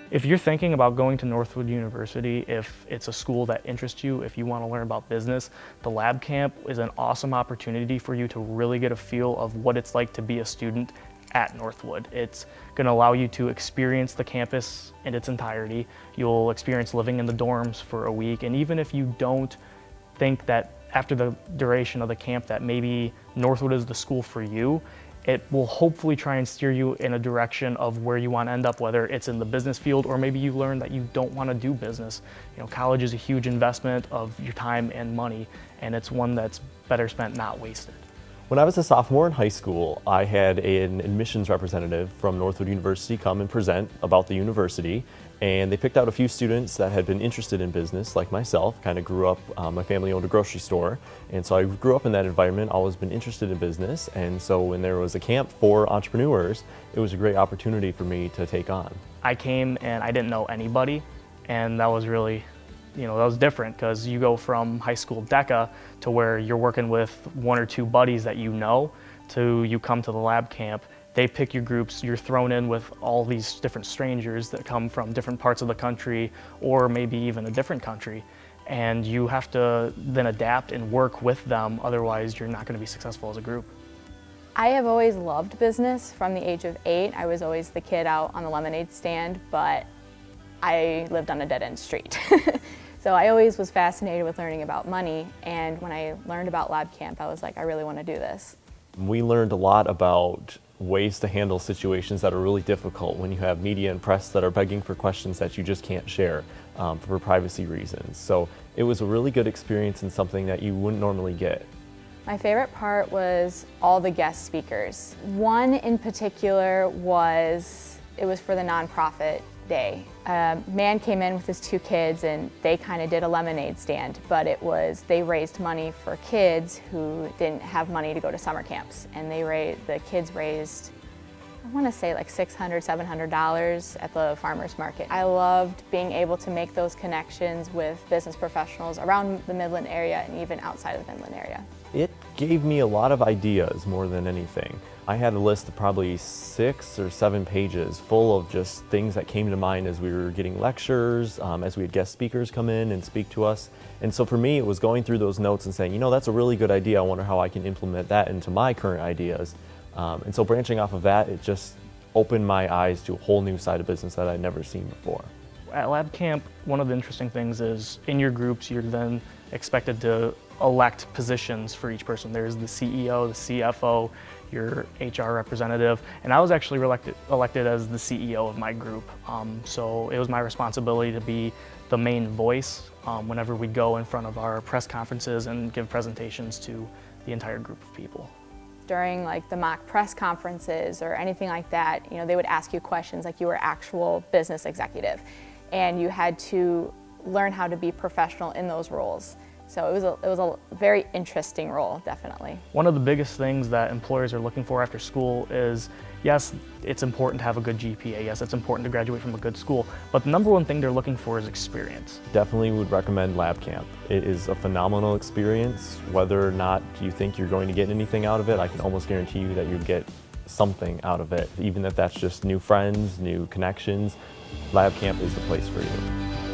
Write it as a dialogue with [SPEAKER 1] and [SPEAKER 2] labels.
[SPEAKER 1] If you're thinking about going to Northwood University, if it's a school that interests you, if you want to learn about business, the lab camp is an awesome opportunity for you to really get a feel of what it's like to be a student at Northwood. It's going to allow you to experience the campus in its entirety. You'll experience living in the dorms for a week, and even if you don't think that after the duration of the camp that maybe Northwood is the school for you, it will hopefully try and steer you in a direction of where you want to end up, whether it's in the business field or maybe you learn that you don't want to do business. You know, college is a huge investment of your time and money, and it's one that's better spent, not wasted.
[SPEAKER 2] When I was a sophomore in high school, I had an admissions representative from Northwood University come and present about the university, and they picked out a few students that had been interested in business, like myself. Kind of grew up, my family owned a grocery store, and so I grew up in that environment, always been interested in business, and so when there was a camp for entrepreneurs, it was a great opportunity for me to take on.
[SPEAKER 1] I came and I didn't know anybody, and that was really, that was different because you go from high school DECA to where you're working with one or two buddies that you know, to you come to the lab camp. They pick your groups, you're thrown in with all these different strangers that come from different parts of the country or maybe even a different country. And you have to then adapt and work with them, otherwise you're not going to be successful as a group.
[SPEAKER 3] I have always loved business from the age of 8. I was always the kid out on the lemonade stand, but I lived on a dead-end street. So I always was fascinated with learning about money, and when I learned about lab camp, I was like, I really want to do this.
[SPEAKER 2] We learned a lot about ways to handle situations that are really difficult when you have media and press that are begging for questions that you just can't share for privacy reasons. So it was a really good experience and something that you wouldn't normally get.
[SPEAKER 3] My favorite part was all the guest speakers. One in particular it was for the nonprofit day. A man came in with his 2 kids and they kind of did a lemonade stand, but they raised money for kids who didn't have money to go to summer camps, and the kids raised, I want to say like $600, $700 at the farmer's market. I loved being able to make those connections with business professionals around the Midland area and even outside of the Midland area.
[SPEAKER 2] It gave me a lot of ideas more than anything. I had a list of probably 6 or 7 pages full of just things that came to mind as we were getting lectures, as we had guest speakers come in and speak to us. And so for me, it was going through those notes and saying, that's a really good idea. I wonder how I can implement that into my current ideas. And so branching off of that, it just opened my eyes to a whole new side of business that I'd never seen before.
[SPEAKER 1] At lab camp, one of the interesting things is in your groups, you're then expected to elect positions for each person. There's the CEO, the CFO, your HR representative, and I was actually elected as the CEO of my group. So it was my responsibility to be the main voice whenever we go in front of our press conferences and give presentations to the entire group of people.
[SPEAKER 3] During like the mock press conferences or anything like that, they would ask you questions like you were actual business executive, and you had to learn how to be professional in those roles. So it was a very interesting role, definitely.
[SPEAKER 1] One of the biggest things that employers are looking for after school is, yes, it's important to have a good GPA, yes, it's important to graduate from a good school, but the number one thing they're looking for is experience.
[SPEAKER 2] Definitely would recommend lab camp. It is a phenomenal experience. Whether or not you think you're going to get anything out of it, I can almost guarantee you that you get something out of it. Even if that's just new friends, new connections, lab camp is the place for you.